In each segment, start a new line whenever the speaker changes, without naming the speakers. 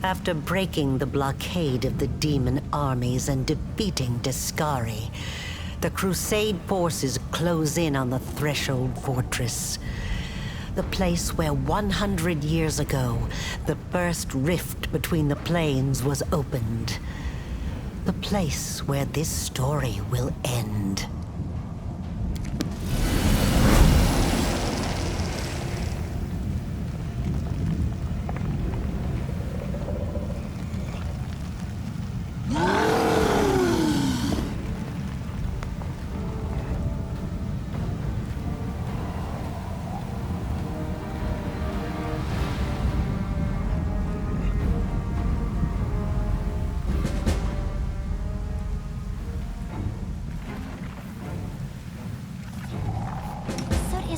After breaking the blockade of the demon armies and defeating Discari, the Crusade forces close in on the Threshold Fortress. The place where 100 years ago, the first rift between the planes was opened. The place where this story will end.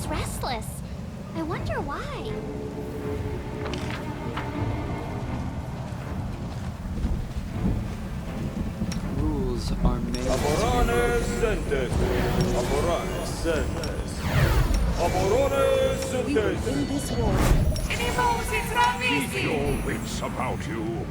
Restless. I wonder why.
Rules are made
Amorane Sentes. Amorane Sentes. Amorane Sentes.
In this war.
Keep your wits about you.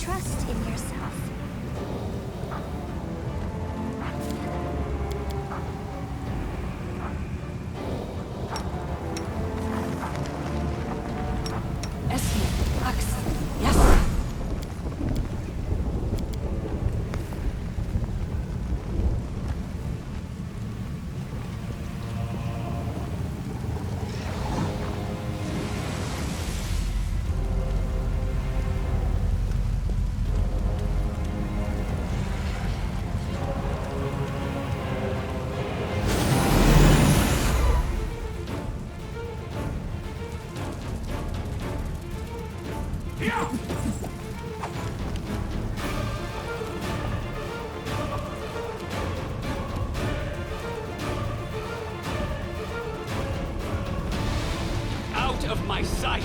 Trust in yourself.
Esme, Ax, yes.
out of my sight!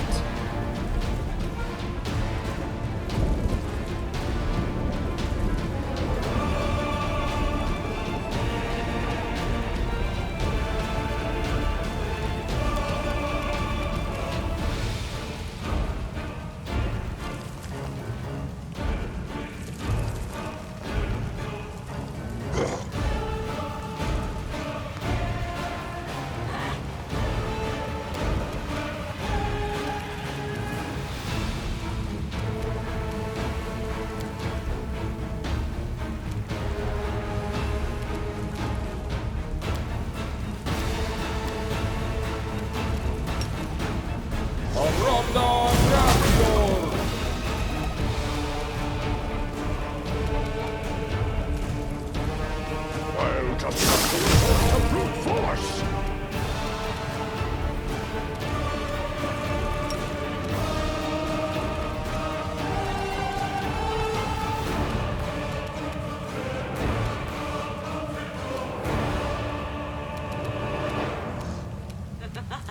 Well, to to brute force!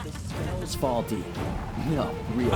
The spell's faulty. No, real.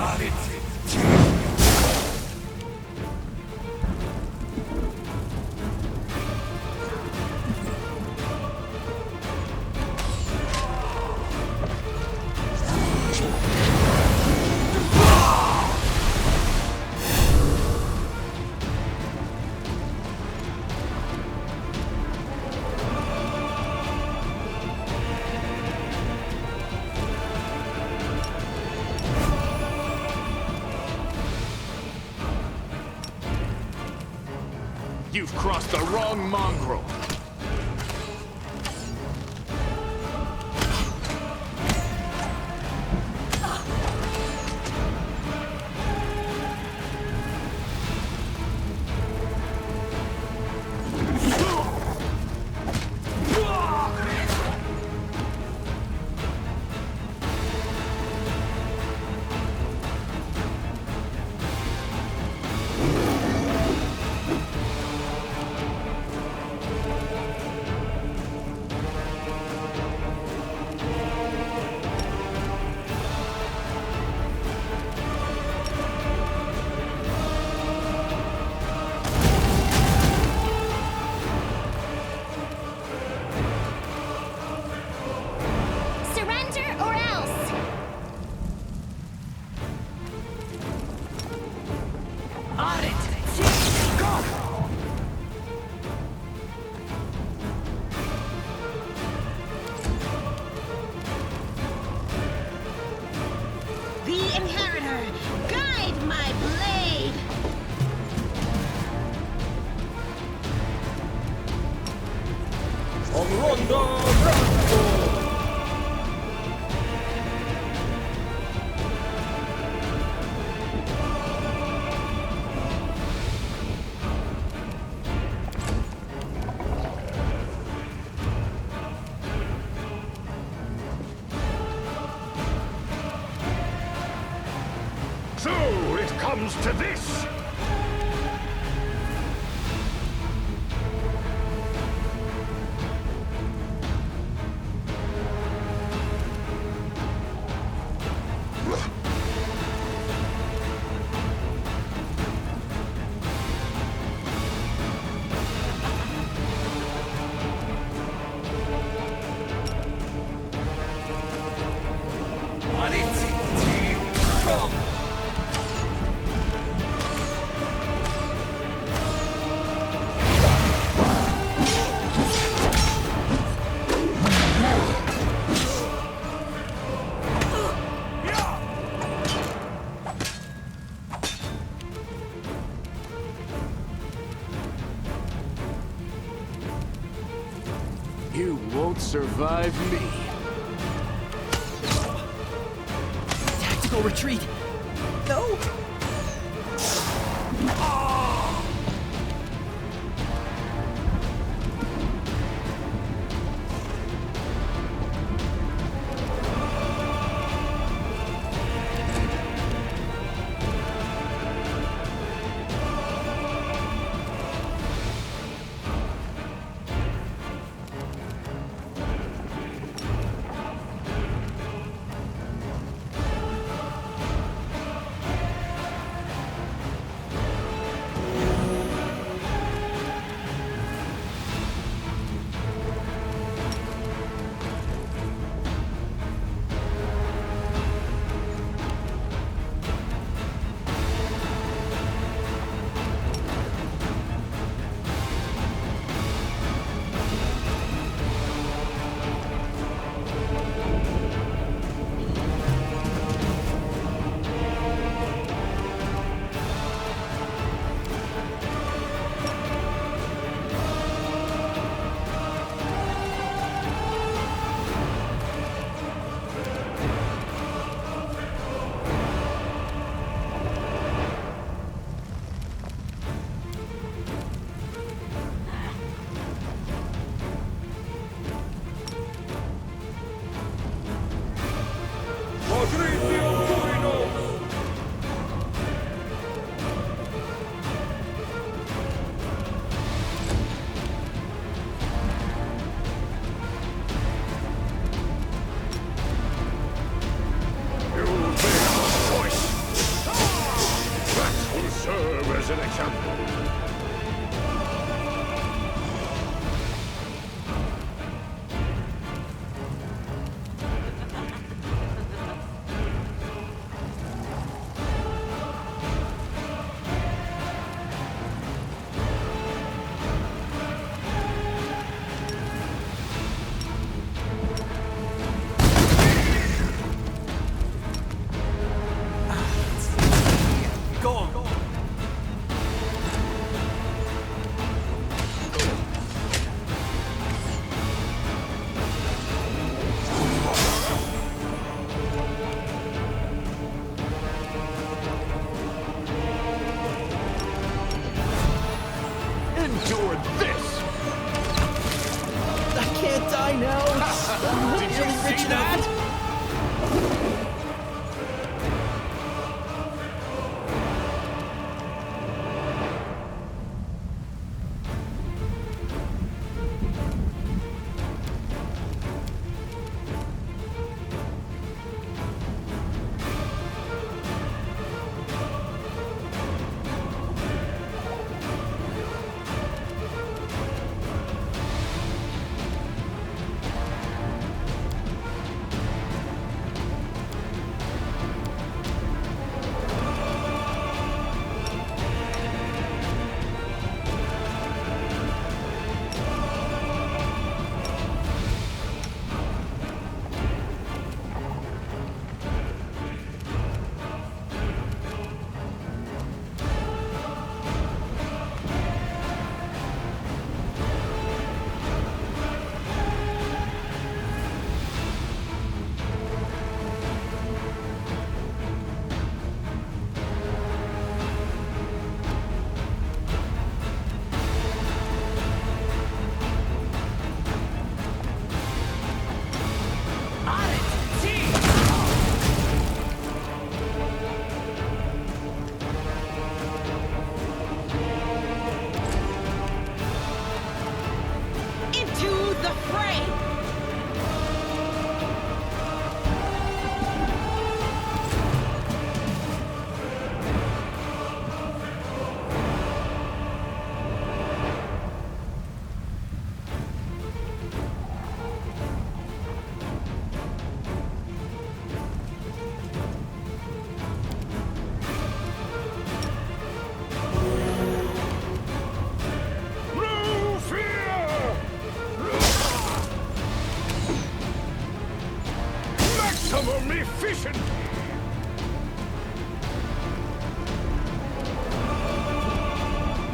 You've crossed the wrong mongrel. So it comes to this!
You won't survive me.
Tactical retreat. Go.
Patricium Turinus!
You made a choice! That will serve as an example.
Go.
Endure this!
I can't die now. I'm
Did you
really
see
rich
that?
enough.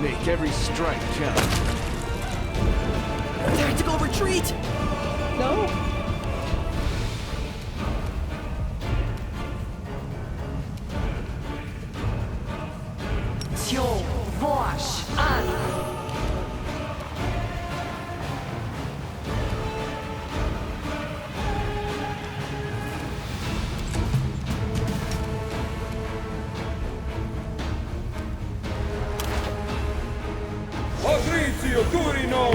Make every strike count.
Tactical retreat! No?
Tjo, wash, an.
Patrizio Turino!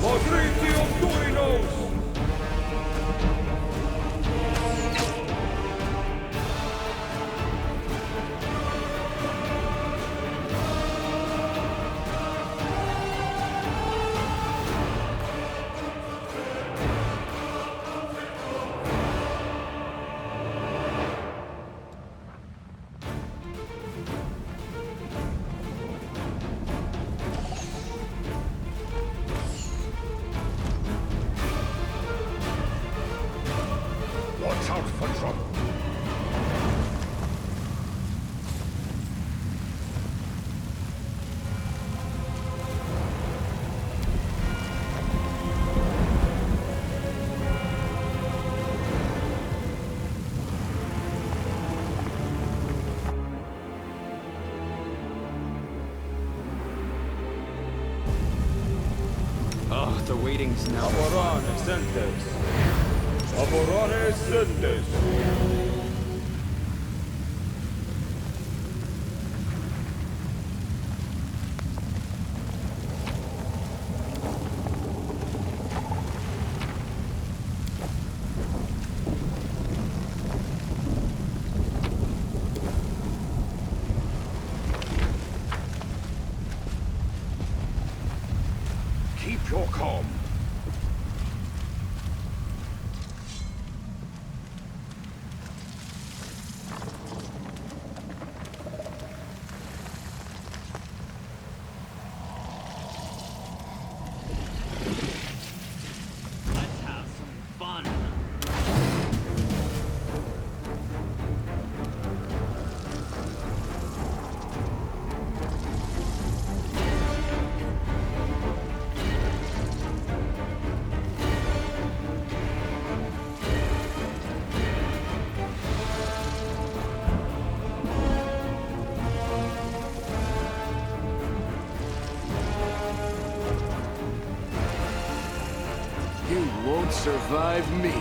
Patrizio Turino!
Watch out for trouble.
Oh, the waiting's now.
Aborane Sentes! Aborane Sentes!
Keep your calm.
Let's have some fun.
You won't survive me.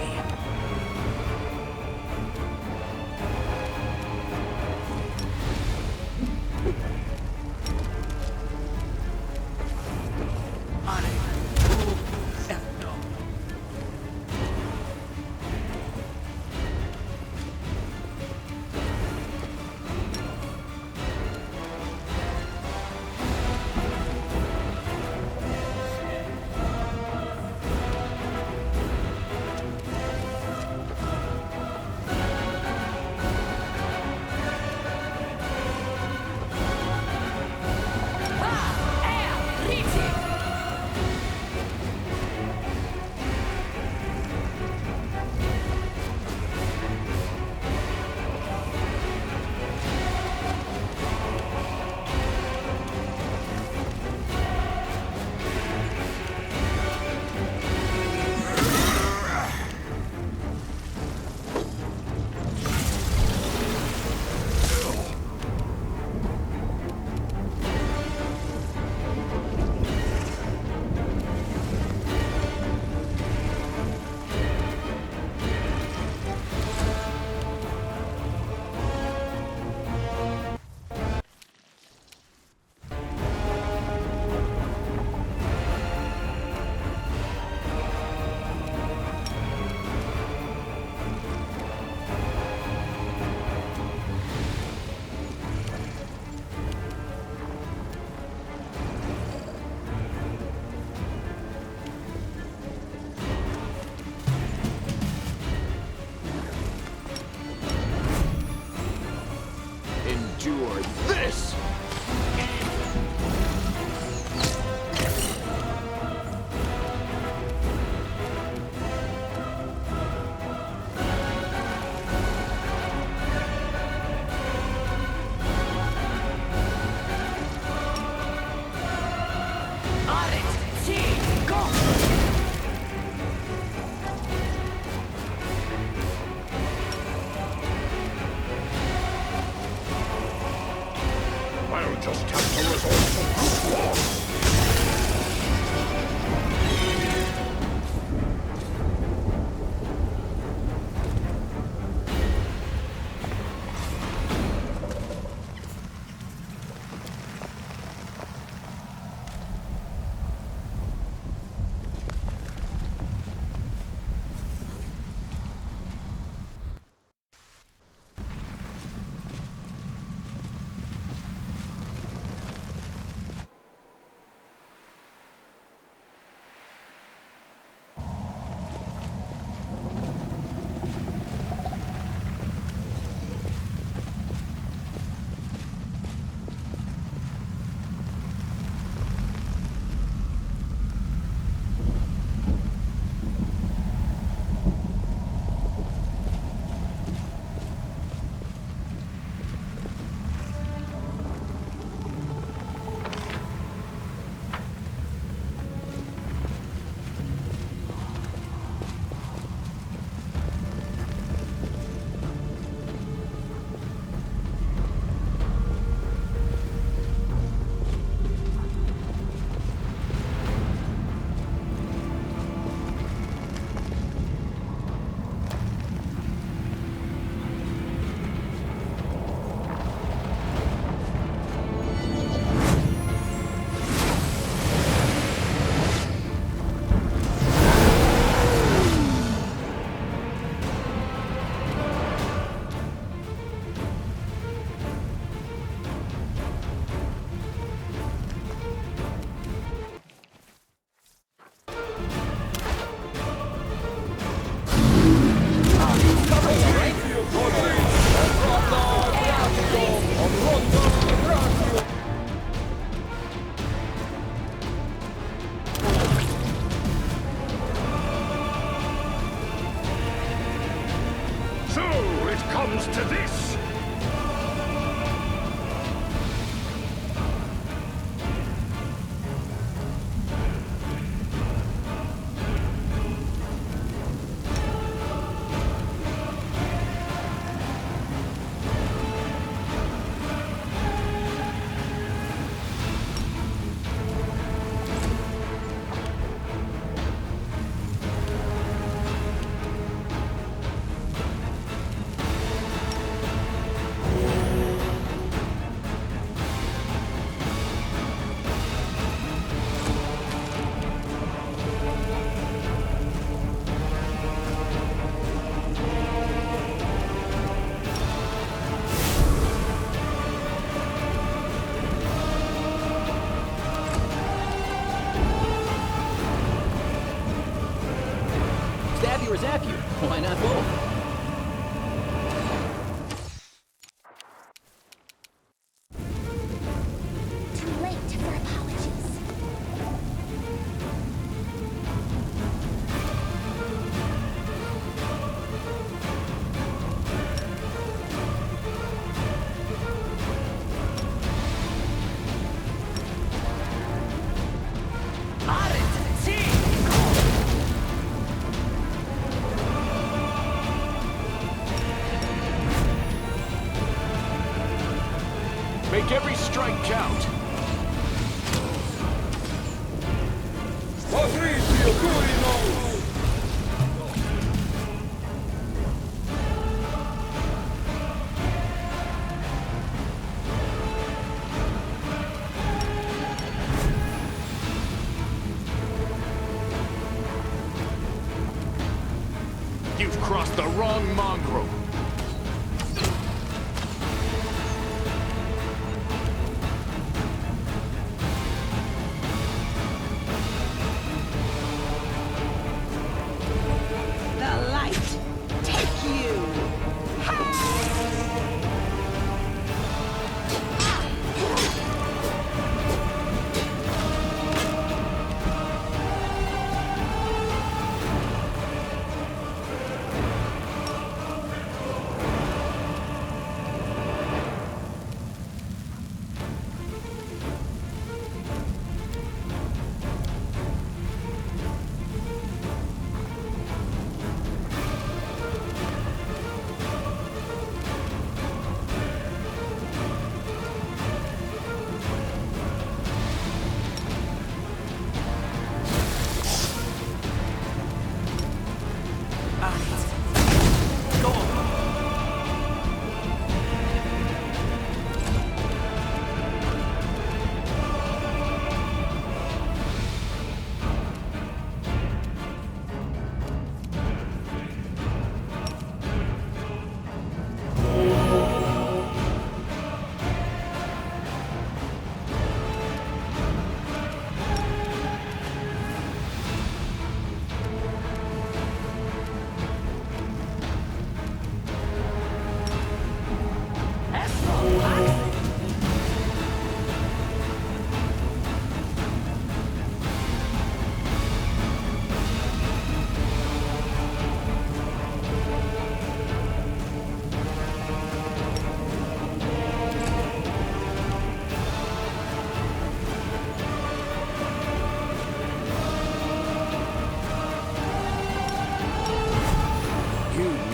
comes to this!
Stab you or zap you? Why not both?
Too late for apologies.
Make every strike count.
Patricio Turino!
You've crossed the wrong mongrel.
The light take you.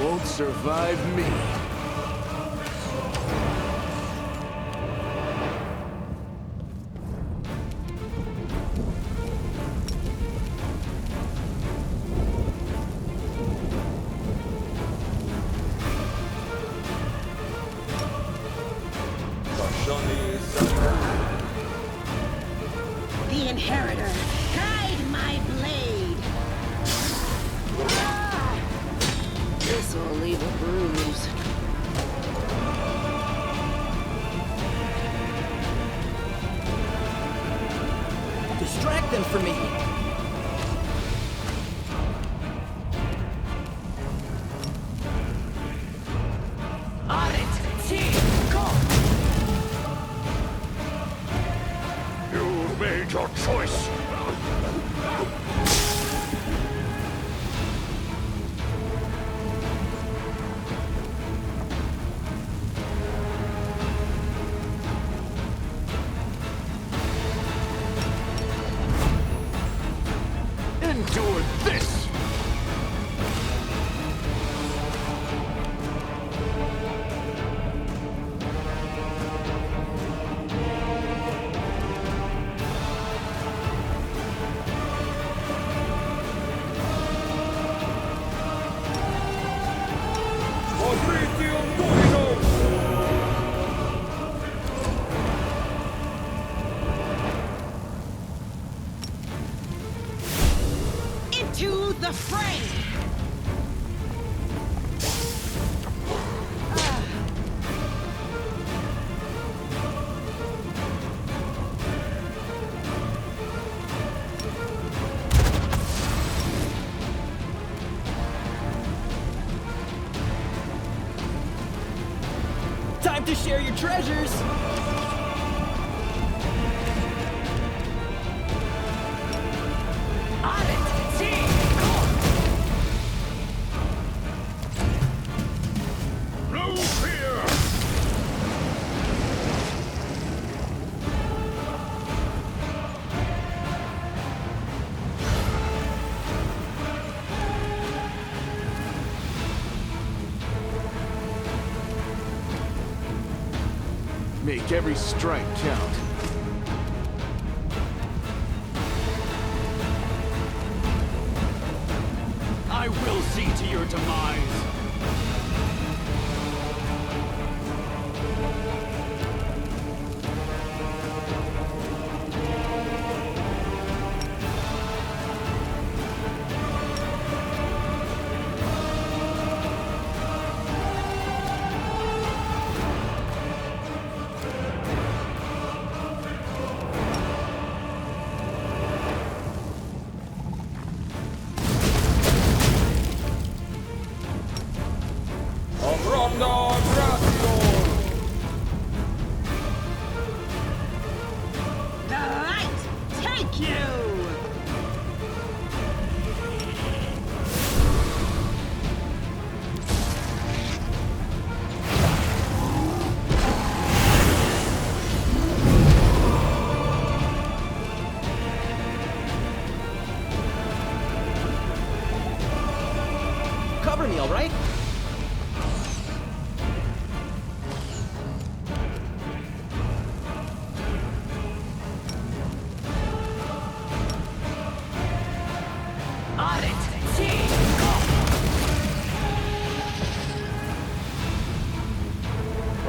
Won't survive me.
The Inheritor, guide my blade. This'll leave a bruise.
Endure this!
Oblivion Domino!
Into the fray!
Time to share your treasures!
No fear!
Make every strike count. I will see to your demise.
Ronda Gracior!
The light take you!
Cover me, all right?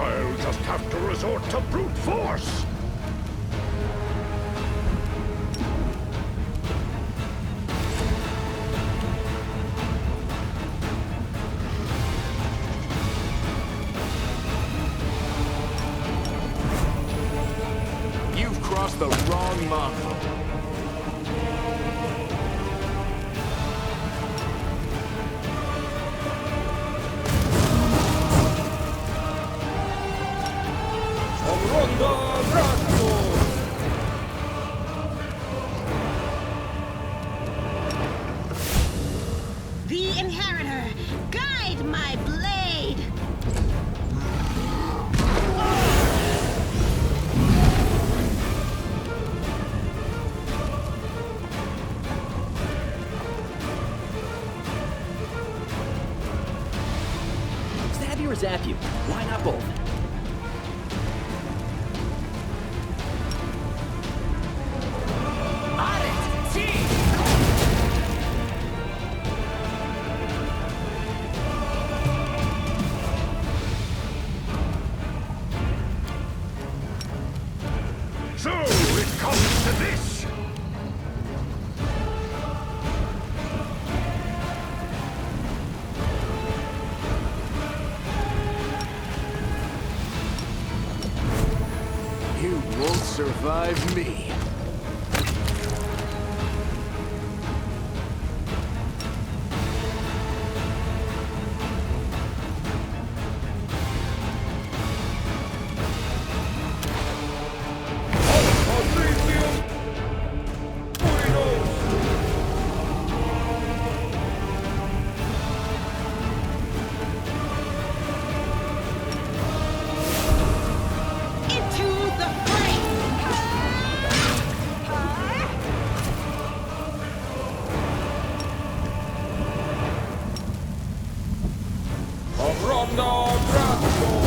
I'll just have to resort to brute force!
You've crossed the wrong mongrel.
Ronda Gracior!
The Inheritor, guide my blade!
Stab you or zap you? Why not both?
So it comes to this!
You won't survive me.
Oblivion Domino!
Into the fray!
Ronda Gratior!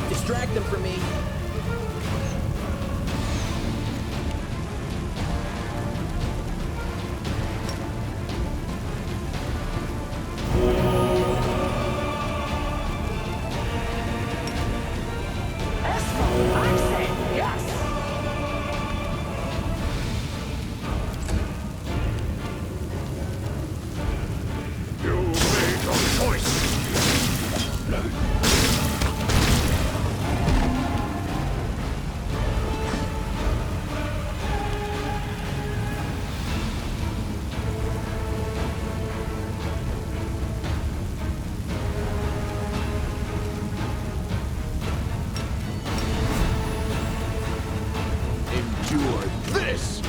Distract them from me.
You made your choice.
Endure this!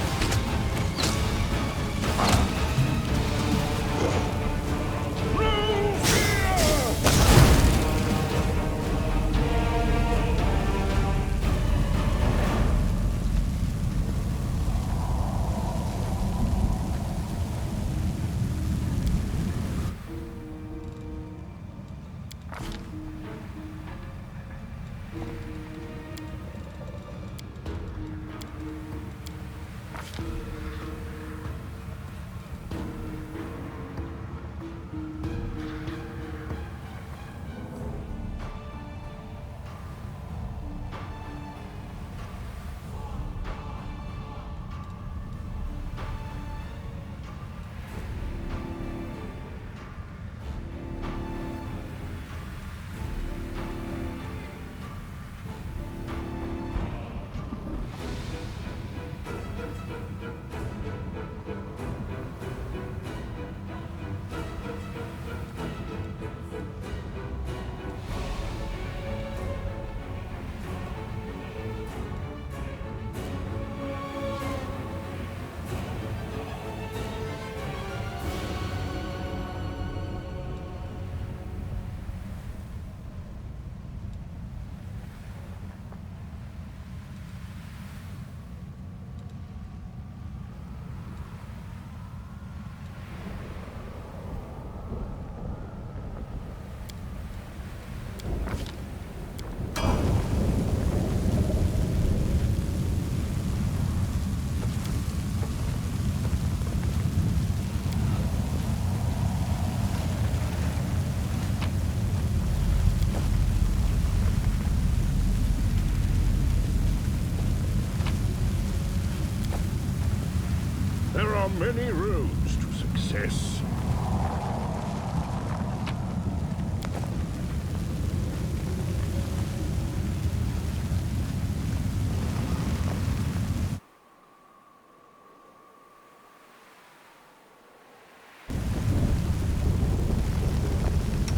There are many roads to success.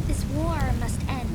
This war must end.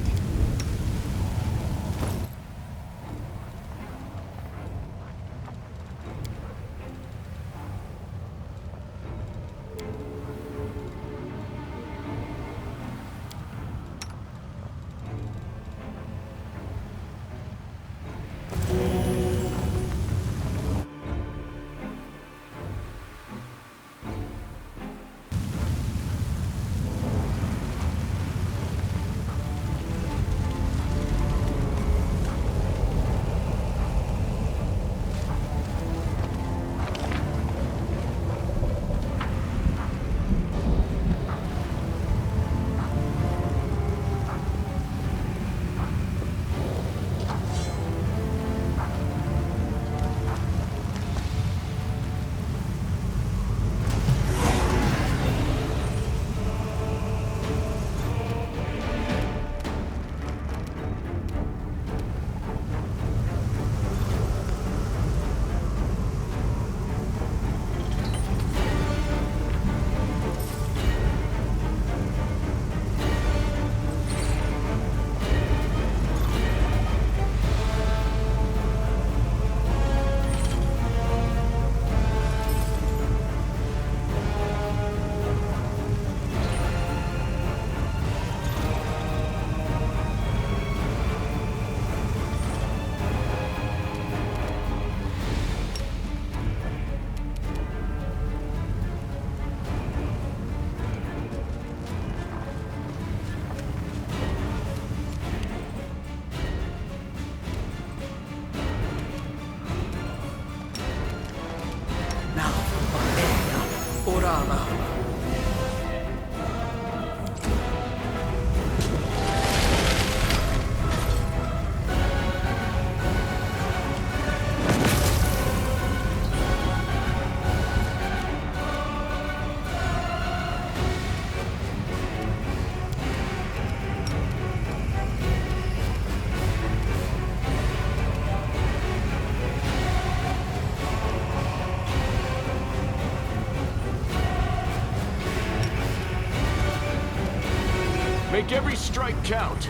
Make every strike count.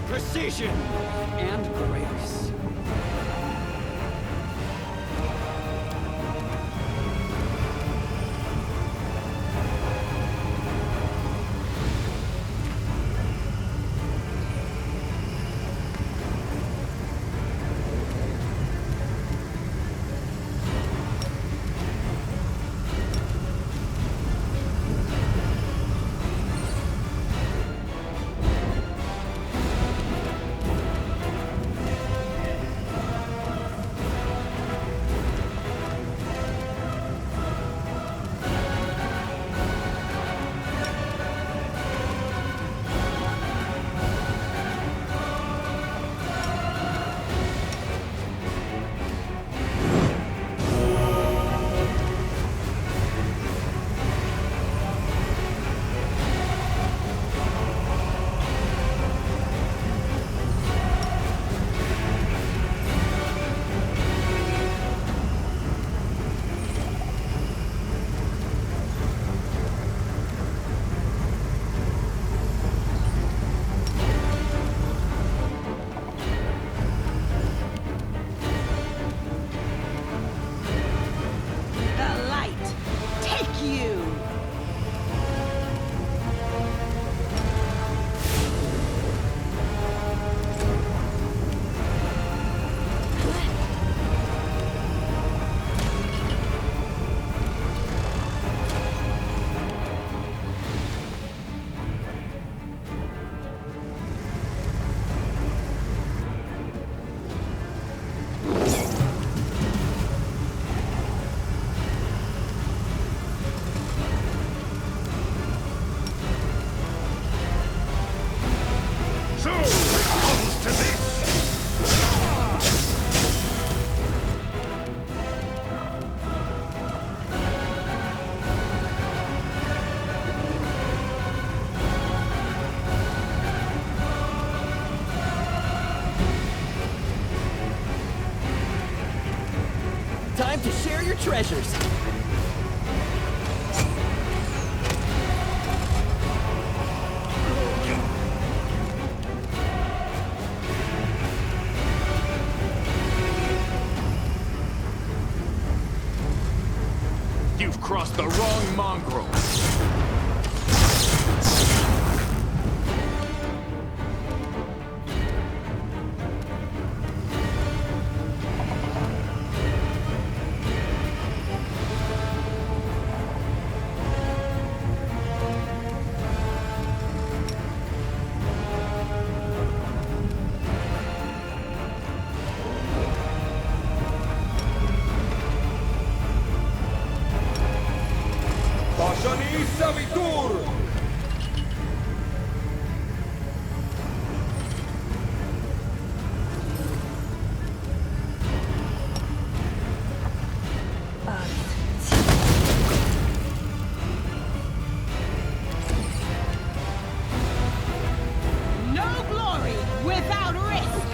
Precision and grace.
The light, take you!
So, it comes to this!
Time to share your treasures.
You've crossed the wrong mongrel.
Pașanisa Vitur!
No glory without risk!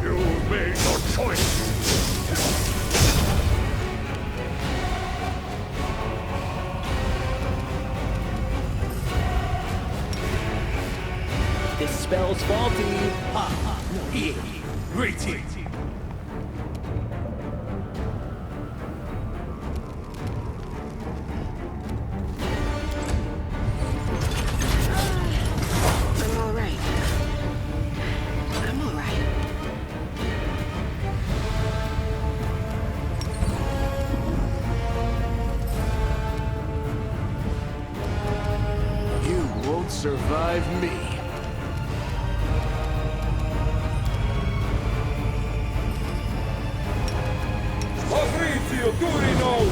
You made your choice!
This spell's faulty.
Greeting.
I'm all right. I'm all right.
You won't survive me.
Turinos!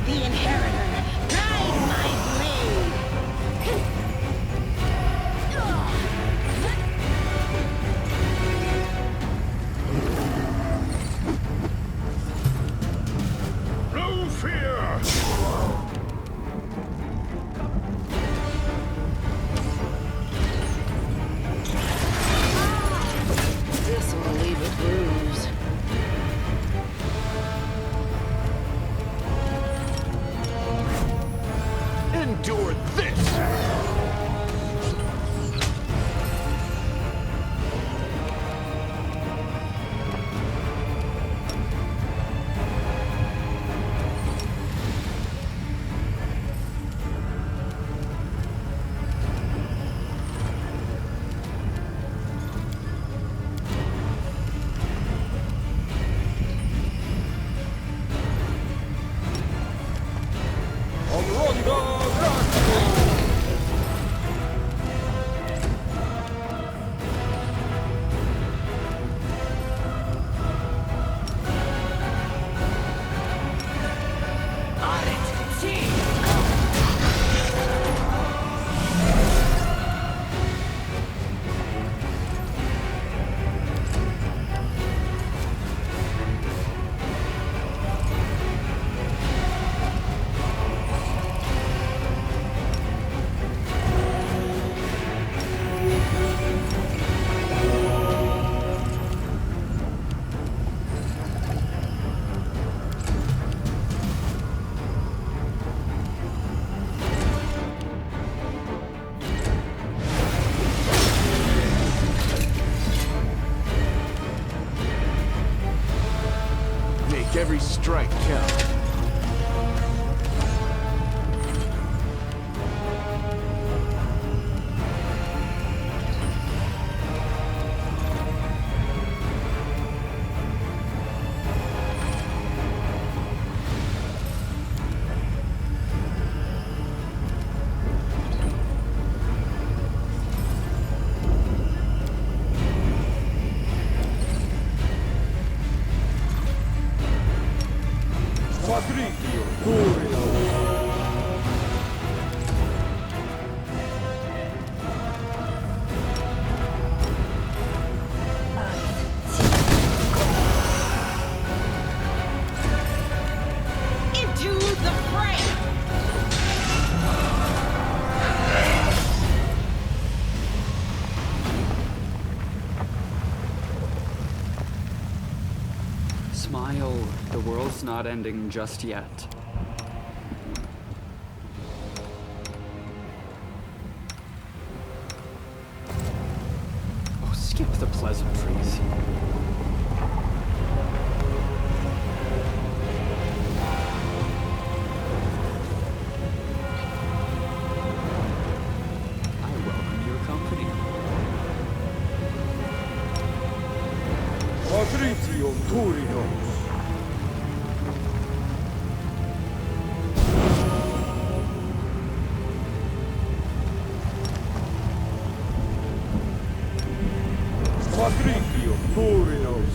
The Inheritor, guide my blade!
No fear!
This will leave a bruise.
Endure this!
Ronda Bracco!
Make every strike count.
Patricio Turinos!
Into the fray!
Smile, the world's not ending just yet. Oh, skip the pleasantries. I welcome your company.
Patricio Turinos! Patricio Turinos!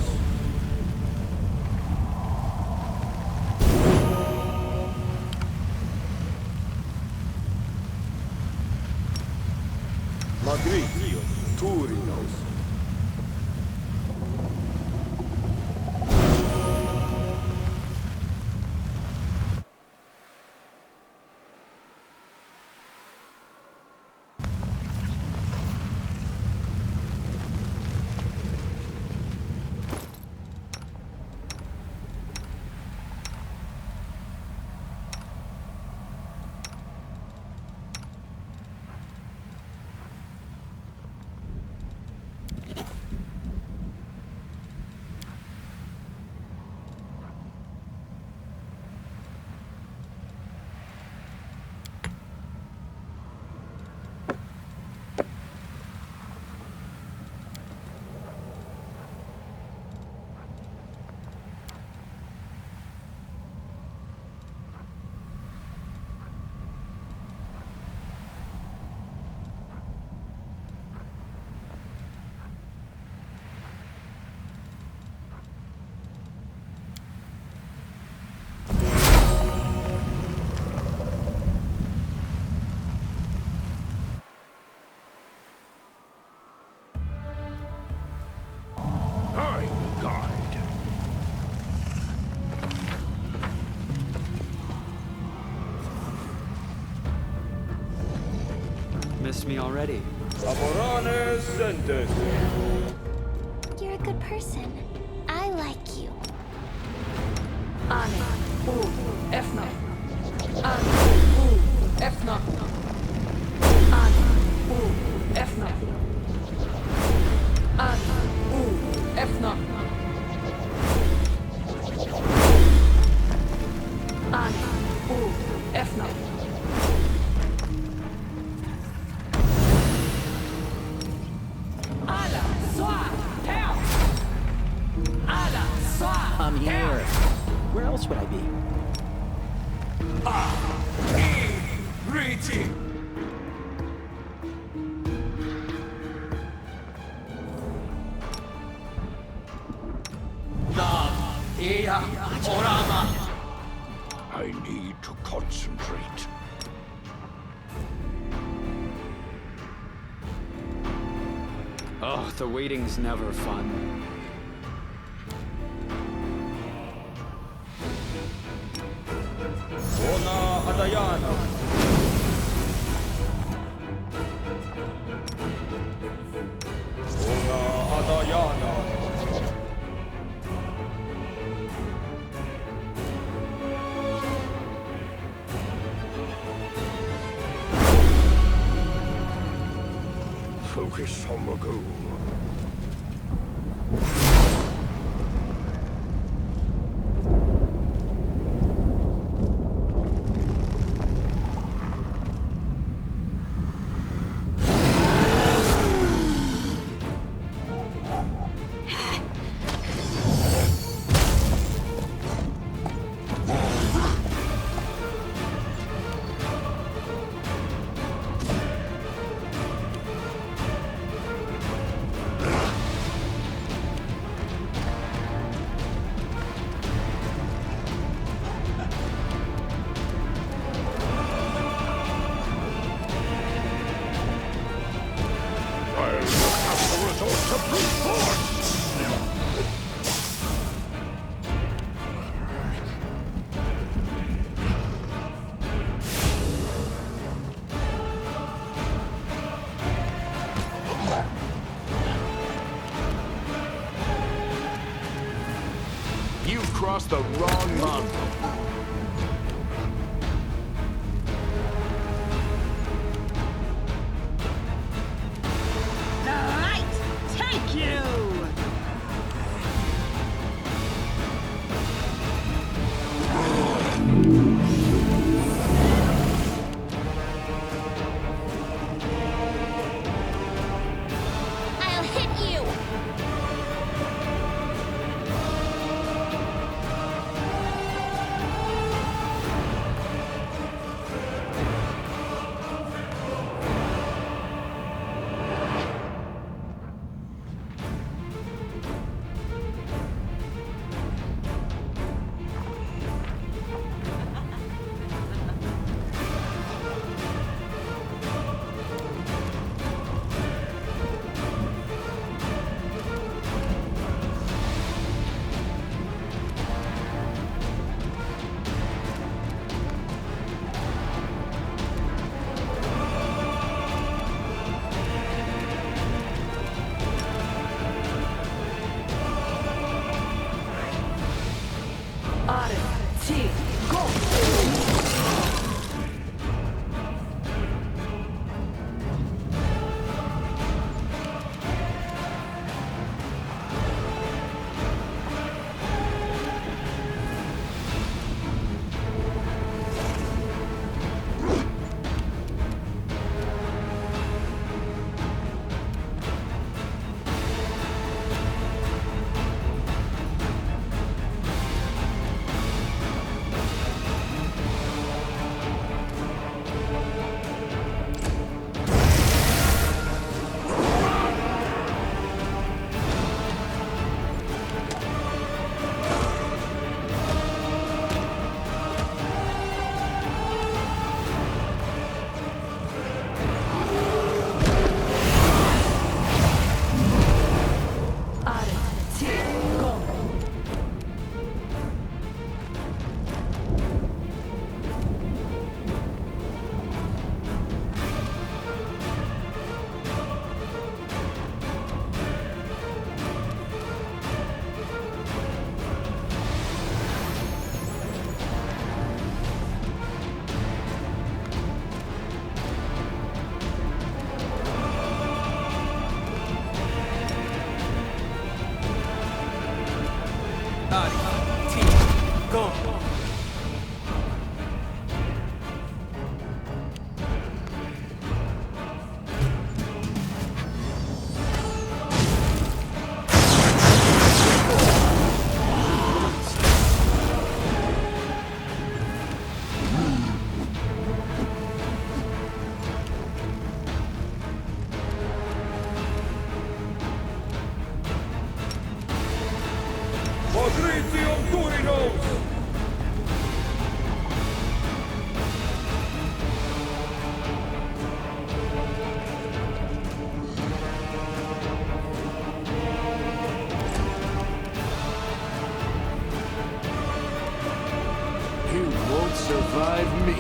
Patricio Turinos!
missed me already.
Laborane Sentes.
You're a good person. I like you.
Ani. Efna. Ani. Efna. Ani. Efna. Ani. Efna. Ani. Efna. Ala. Swa. Help. Ala. Swa.
I'm here. Where else would I be?
Riti.
I need to concentrate.
Oh, the waiting's never fun.
Ona Adayana. Ona Adayana.
Focus on the goal. I'll look up the results of brute force!
You've crossed the wrong mountain.
The light take you!
I'll hit you!
survive me.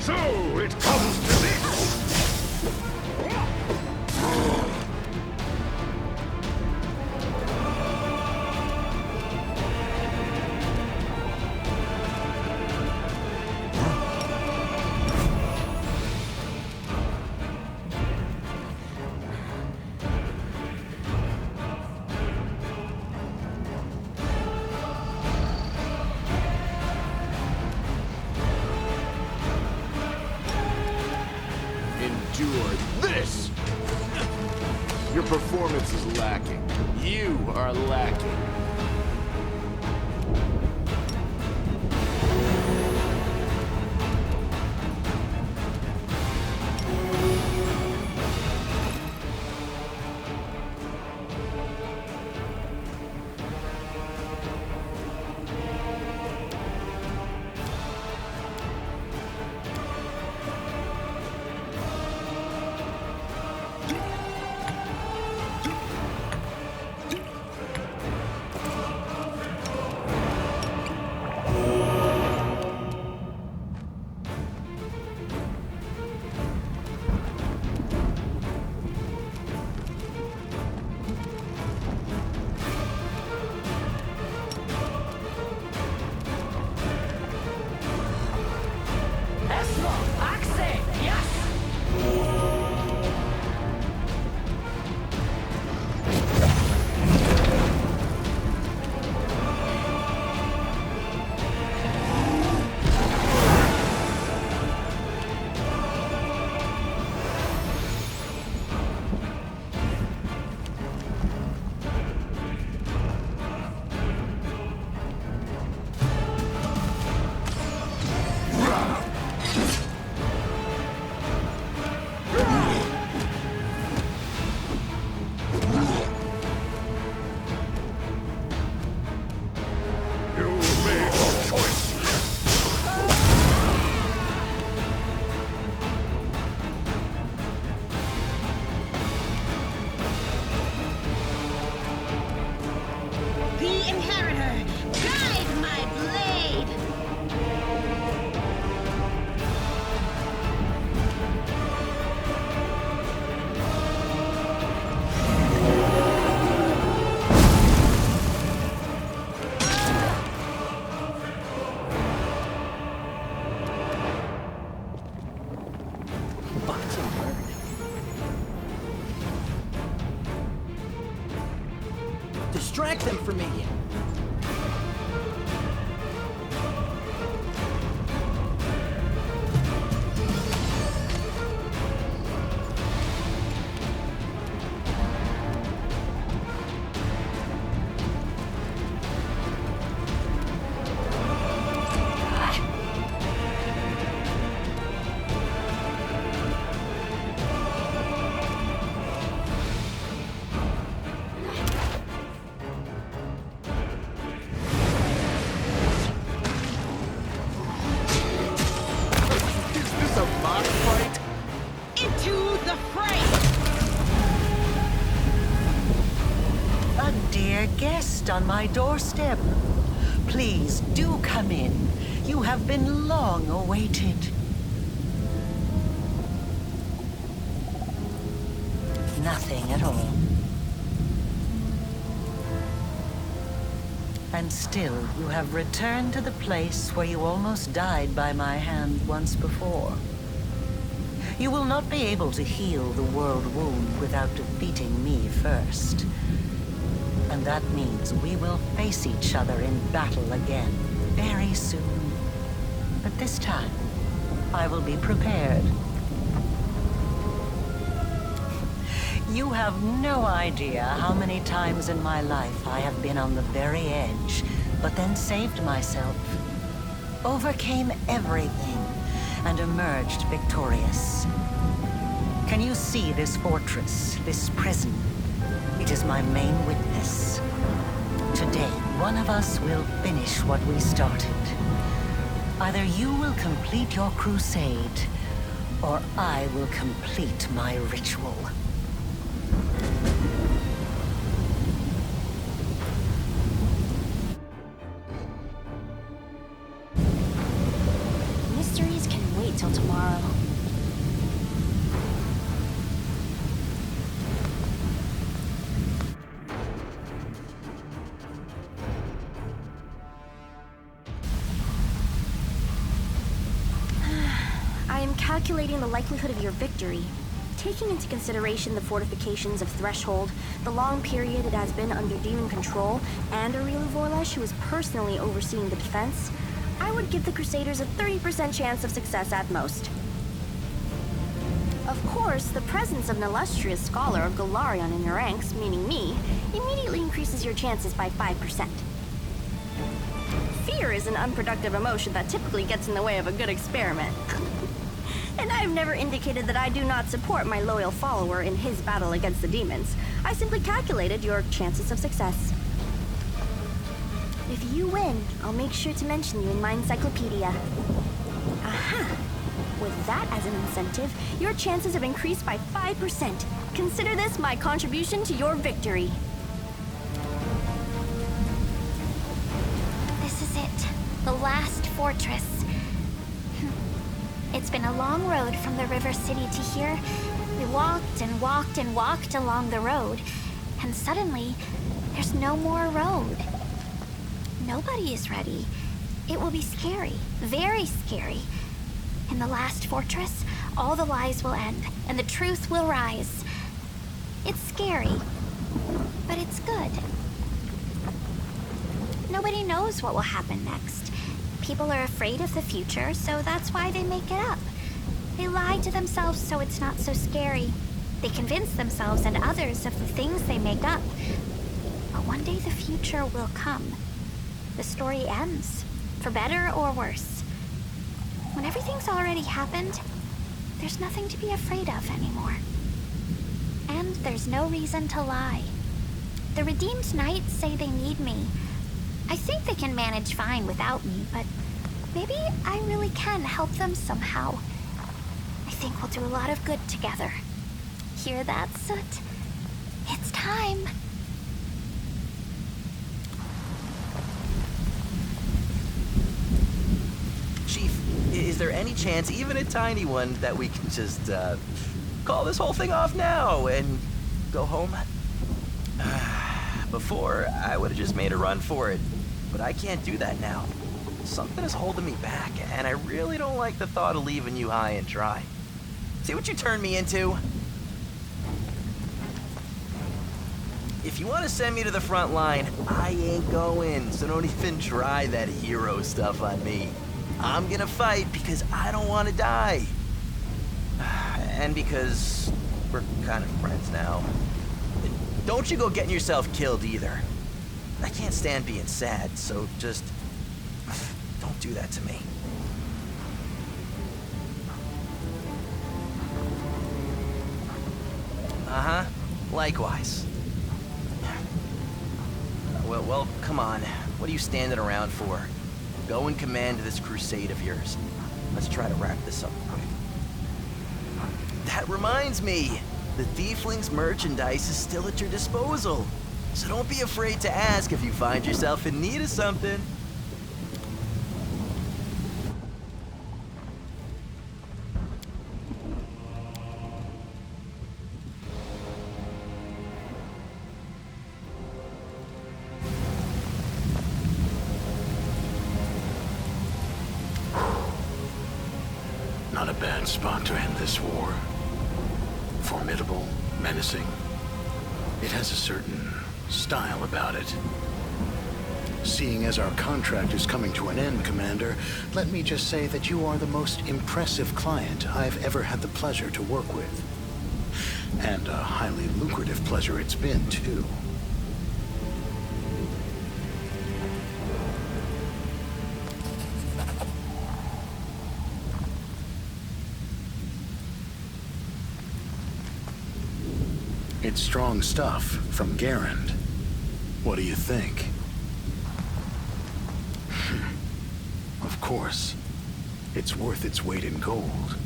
So it comes to this.
Endure this! Your performance is lacking. You are lacking.
Distract them from me.
cockfight?
Into the fray!
A dear guest on my doorstep. Please do come in. You have been long awaited. Nothing at all. And still, you have returned to the place where you almost died by my hand once before. You will not be able to heal the world wound without defeating me first. And that means we will face each other in battle again very soon. But this time, I will be prepared. You have no idea how many times in my life I have been on the very edge, but then saved myself, overcame everything, and emerged victorious. Can you see this fortress, this prison? It is my main witness. Today, one of us will finish what we started. Either you will complete your crusade, or I will complete my ritual.
Mysteries can wait till tomorrow. I am calculating the likelihood of your victory. Taking into consideration the fortifications of Threshold, the long period it has been under demon control, and Arilu Vorlesh, who is personally overseeing the defense, I would give the Crusaders a 30% chance of success at most. Of course, the presence of an illustrious scholar of Galarion in your ranks, meaning me, immediately increases your chances by 5%. Fear is an unproductive emotion that typically gets in the way of a good experiment. And I've never indicated that I do not support my loyal follower in his battle against the demons. I simply calculated your chances of success. If you win, I'll make sure to mention you in my encyclopedia. Aha! With that as an incentive, your chances have increased by 5%. Consider this my contribution to your victory.
This is it. The last fortress. It's been a long road from the river city to here. We walked and walked and walked along the road, and suddenly, there's no more road. Nobody is ready. It will be scary, very scary. In the last fortress, all the lies will end, and the truth will rise. It's scary, but it's good. Nobody knows what will happen next. People are afraid of the future, so that's why they make it up. They lie to themselves so it's not so scary. They convince themselves and others of the things they make up. But one day the future will come. The story ends, for better or worse. When everything's already happened, there's nothing to be afraid of anymore. And there's no reason to lie. The Redeemed Knights say they need me. I think they can manage fine without me, but maybe I really can help them somehow. I think we'll do a lot of good together. Hear that, Soot? It's time.
Chief, is there any chance, even a tiny one, that we can just, call this whole thing off now and go home? Before, I would have just made a run for it, but I can't do that now. Something is holding me back, and I really don't like the thought of leaving you high and dry. See what you turned me into? If you want to send me to the front line, I ain't going, so don't even try that hero stuff on me. I'm gonna fight because I don't want to die. And because we're kind of friends now. Don't you go getting yourself killed either. I can't stand being sad, so just don't do that to me. Uh-huh. Likewise. Well, come on. What are you standing around for? Go and command this crusade of yours. Let's try to wrap this up quick. that reminds me. The Tiefling's merchandise is still at your disposal. So don't be afraid to ask if you find yourself in need of something.
Not a bad spot to end this war. Formidable, menacing. It has a certain style about it. Seeing as our contract is coming to an end, Commander, let me just say that you are the most impressive client I've ever had the pleasure to work with. And a highly lucrative pleasure it's been, too. It's strong stuff from Garand. What do you think? Of course, it's worth its weight in gold.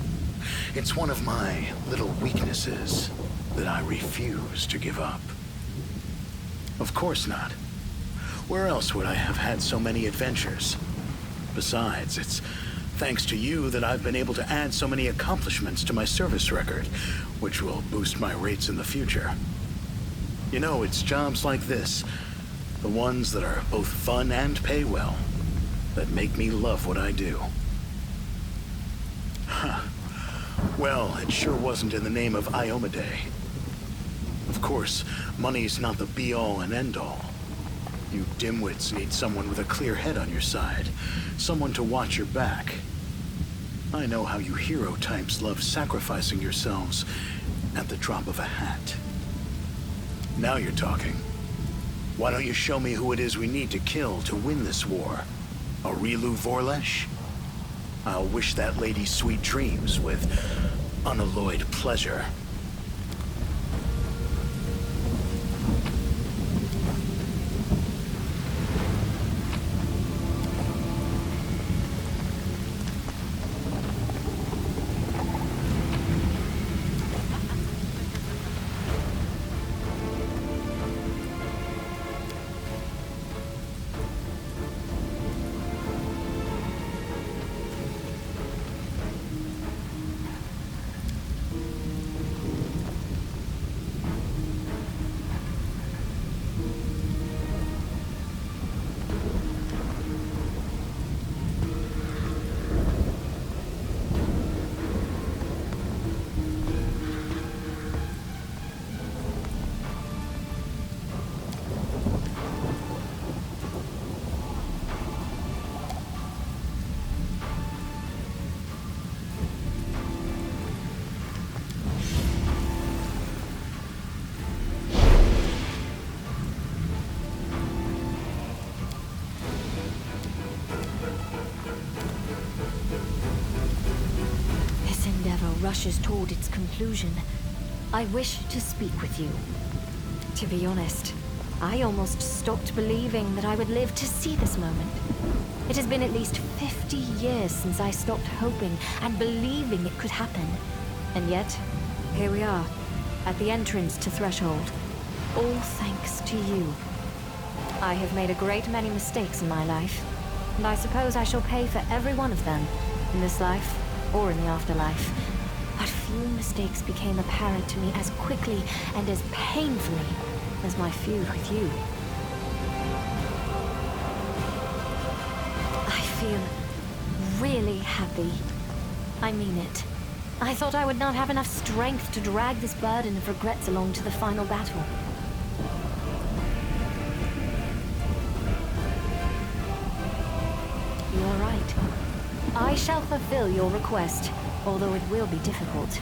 It's one of my little weaknesses that I refuse to give up. Of course not. Where else would I have had so many adventures? Besides, it's thanks to you that I've been able to add so many accomplishments to my service record, which will boost my rates in the future. You know, it's jobs like this, the ones that are both fun and pay well, that make me love what I do. Huh. Well, it sure wasn't in the name of Iomade. Of course, money's not the be-all and end-all. You dimwits need someone with a clear head on your side, someone to watch your back. I know how you hero types love sacrificing yourselves at the drop of a hat. Now you're talking. Why don't you show me who it is we need to kill to win this war? A Rilu Vorlesh? I'll wish that lady sweet dreams with unalloyed pleasure.
Rushes toward its conclusion. I wish to speak with you. To be honest, I almost stopped believing that I would live to see this moment. It has been at least 50 years since I stopped hoping and believing it could happen. And yet, here we are, at the entrance to Threshold. All thanks to you. I have made a great many mistakes in my life, and I suppose I shall pay for every one of them, in this life or in the afterlife. But few mistakes became apparent to me as quickly and as painfully as my feud with you. I feel really happy. I mean it. I thought I would not have enough strength to drag this burden of regrets along to the final battle. You are right. I shall fulfill your request, although it will be difficult.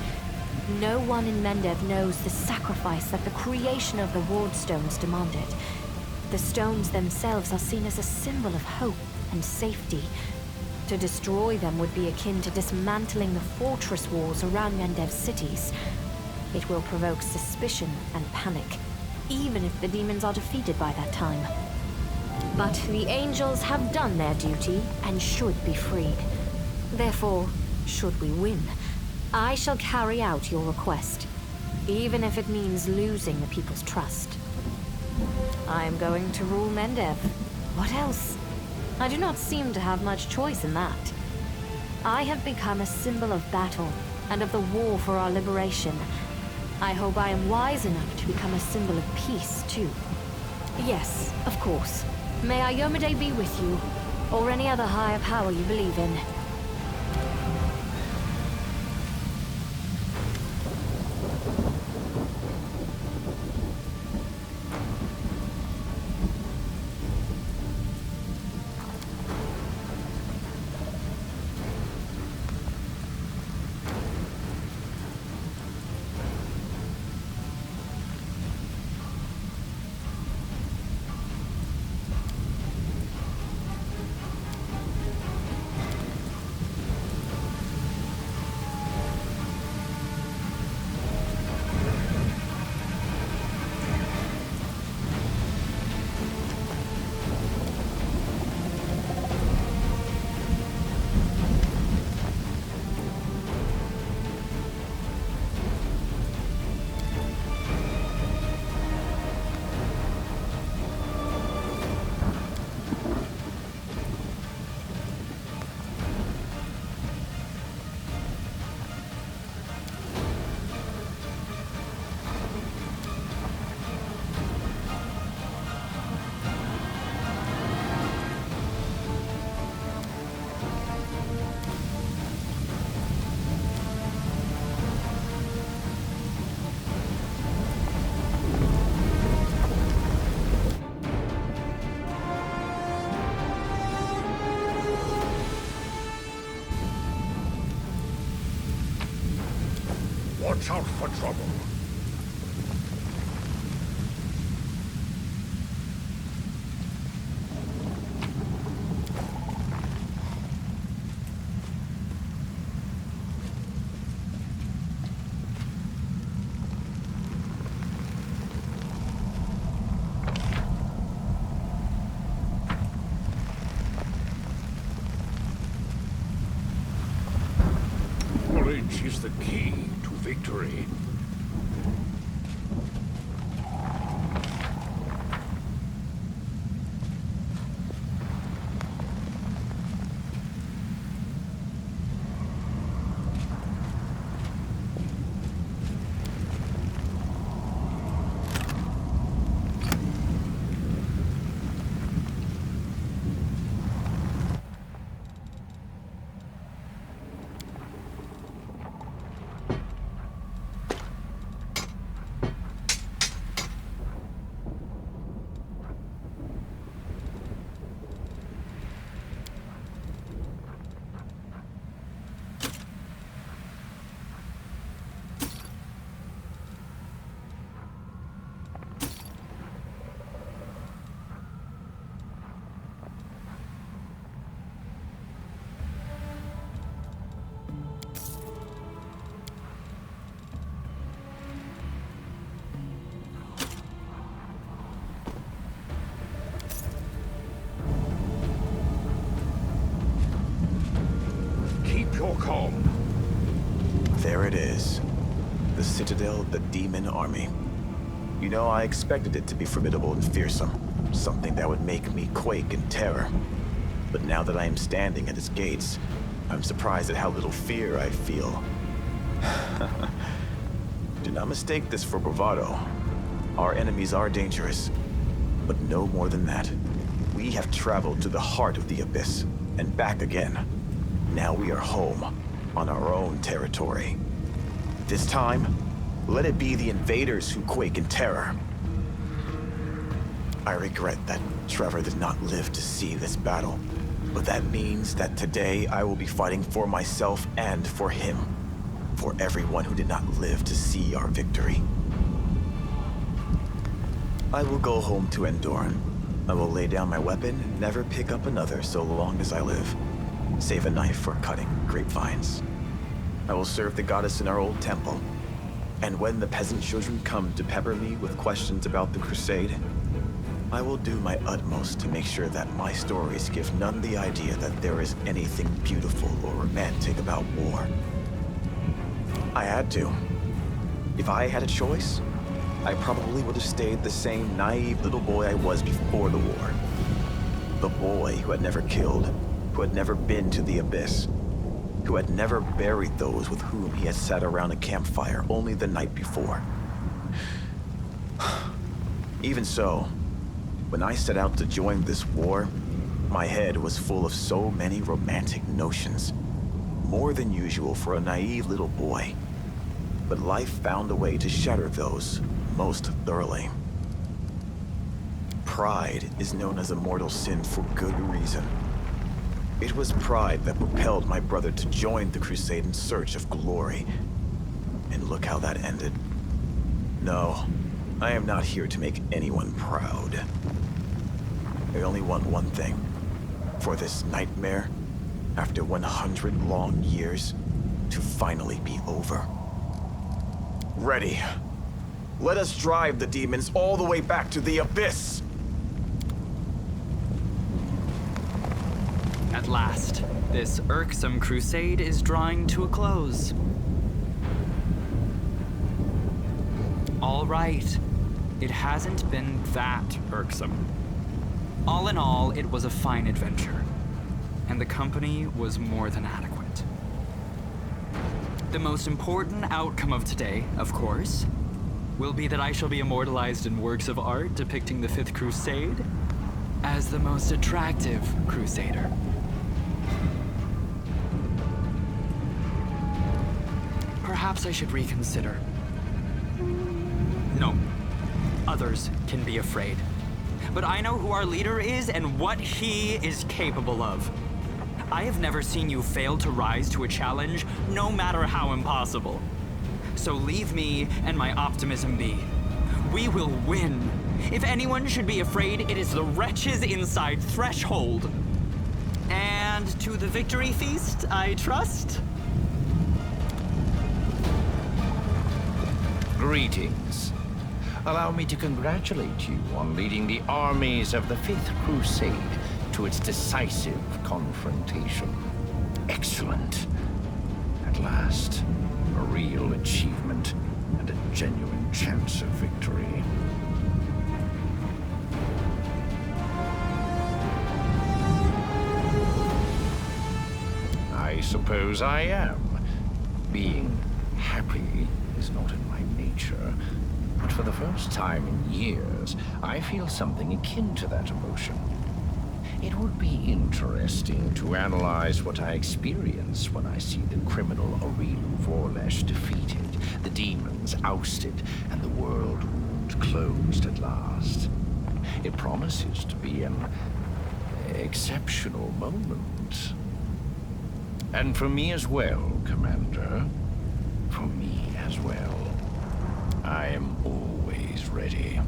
No one in Mendev knows the sacrifice that the creation of the Ward Stones demanded. The stones themselves are seen as a symbol of hope and safety. To destroy them would be akin to dismantling the fortress walls around Mendev's cities. It will provoke suspicion and panic, even if the demons are defeated by that time. But the angels have done their duty and should be freed. Therefore, should we win, I shall carry out your request, even if it means losing the people's trust. I am going to rule Mendev. What else? I do not seem to have much choice in that. I have become a symbol of battle and of the war for our liberation. I hope I am wise enough to become a symbol of peace, too. Yes, of course. May Iomade be with you, or any other higher power you believe in.
Watch out for trouble. Courage is the key to victory. Your calm.
There it is. The Citadel of the Demon Army. You know, I expected it to be formidable and fearsome. Something that would make me quake in terror. But now that I am standing at its gates, I'm surprised at how little fear I feel. Do not mistake this for bravado. Our enemies are dangerous, but no more than that. We have traveled to the heart of the Abyss, and back again. Now we are home, on our own territory. This time, let it be the invaders who quake in terror. I regret that Trevor did not live to see this battle, but that means that today I will be fighting for myself and for him. For everyone who did not live to see our victory. I will go home to Endoran. I will lay down my weapon and never pick up another so long as I live. Save a knife for cutting grapevines. I will serve the goddess in our old temple. And when the peasant children come to pepper me with questions about the crusade, I will do my utmost to make sure that my stories give none the idea that there is anything beautiful or romantic about war. I had to. If I had a choice, I probably would have stayed the same naive little boy I was before the war. The boy who had never killed, who had never been to the abyss, who had never buried those with whom he had sat around a campfire only the night before. Even so, when I set out to join this war, my head was full of so many romantic notions. More than usual for a naive little boy. But life found a way to shatter those most thoroughly. Pride is known as a mortal sin for good reason. It was pride that propelled my brother to join the crusade in search of glory. And look how that ended. No, I am not here to make anyone proud. I only want one thing. For this nightmare, after 100 long years, to finally be over. Ready. Let us drive the demons all the way back to the abyss!
At last, this irksome crusade is drawing to a close. All right, it hasn't been that irksome. All in all, it was a fine adventure, and the company was more than adequate. The most important outcome of today, of course, will be that I shall be immortalized in works of art depicting the Fifth Crusade as the most attractive crusader. Perhaps I should reconsider. No, others can be afraid. But I know who our leader is and what he is capable of. I have never seen you fail to rise to a challenge, no matter how impossible. So leave me and my optimism be. We will win. If anyone should be afraid, it is the wretches inside Threshold. And to the victory feast, I trust?
Greetings. Allow me to congratulate you on leading the armies of the Fifth Crusade to its decisive confrontation. Excellent. At last, a real achievement and a genuine chance of victory. I suppose I am. Being happy is not in my nature, but for the first time in years, I feel something akin to that emotion. It would be interesting to analyze what I experience when I see the criminal Aurilu Vorlesh defeated, the demons ousted, and the world wound closed at last. It promises to be an exceptional moment. And for me as well, Commander. For me as well. I am always ready.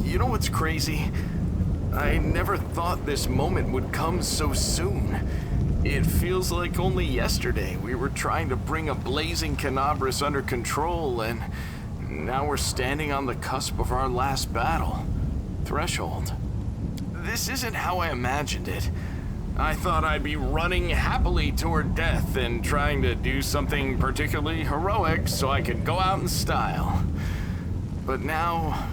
You know what's crazy? I never thought this moment would come so soon. It feels like only yesterday we were trying to bring a blazing Canabras under control, and now we're standing on the cusp of our last battle. Threshold. This isn't how I imagined it. I thought I'd be running happily toward death and trying to do something particularly heroic so I could go out in style. But now,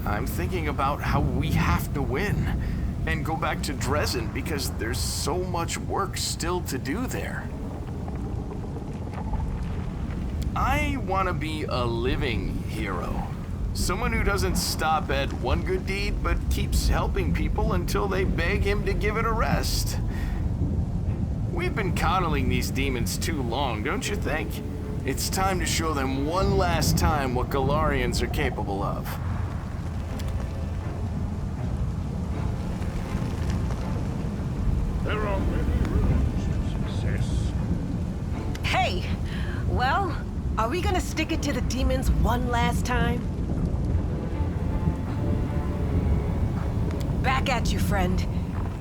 I'm thinking about how we have to win and go back to Dresden because there's so much work still to do there. I want to be a living hero. Someone who doesn't stop at one good deed, but keeps helping people until they beg him to give it a rest. We've been coddling these demons too long, don't you think? It's time to show them one last time what Galarians are capable of.
There are many roads to success.
Hey! Well, are we gonna stick it to the demons one last time? Back at you, friend.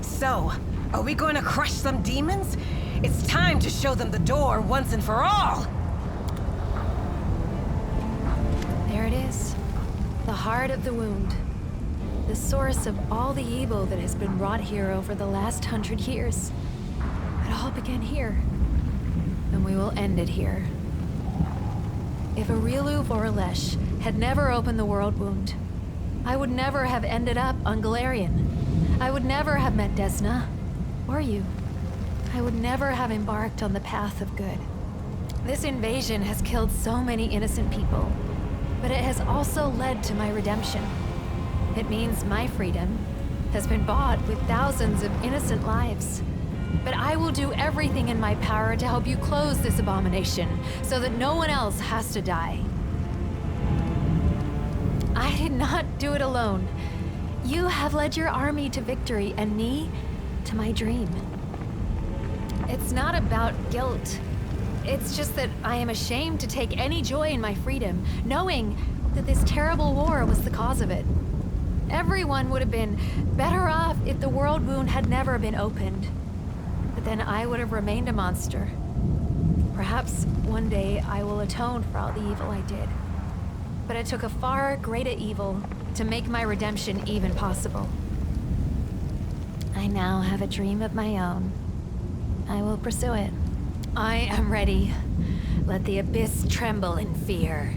So, are we going to crush some demons? It's time to show them the door once and for all!
There it is. The heart of the wound. The source of all the evil that has been wrought here over the last 100 years. It all began here, and we will end it here. If Aurilu Voralesh had never opened the world wound, I would never have ended up on Galarian. I would never have met Desna, or you. I would never have embarked on the path of good. This invasion has killed so many innocent people, but it has also led to my redemption. It means my freedom has been bought with thousands of innocent lives. But I will do everything in my power to help you close this abomination, so that no one else has to die. I did not do it alone. You have led your army to victory, and me to my dream. It's not about guilt. It's just that I am ashamed to take any joy in my freedom, knowing that this terrible war was the cause of it. Everyone would have been better off if the world wound had never been opened. But then I would have remained a monster. Perhaps one day I will atone for all the evil I did. But it took a far greater evil to make my redemption even possible. I now have a dream of my own. I will pursue it. I am ready. Let the abyss tremble in fear.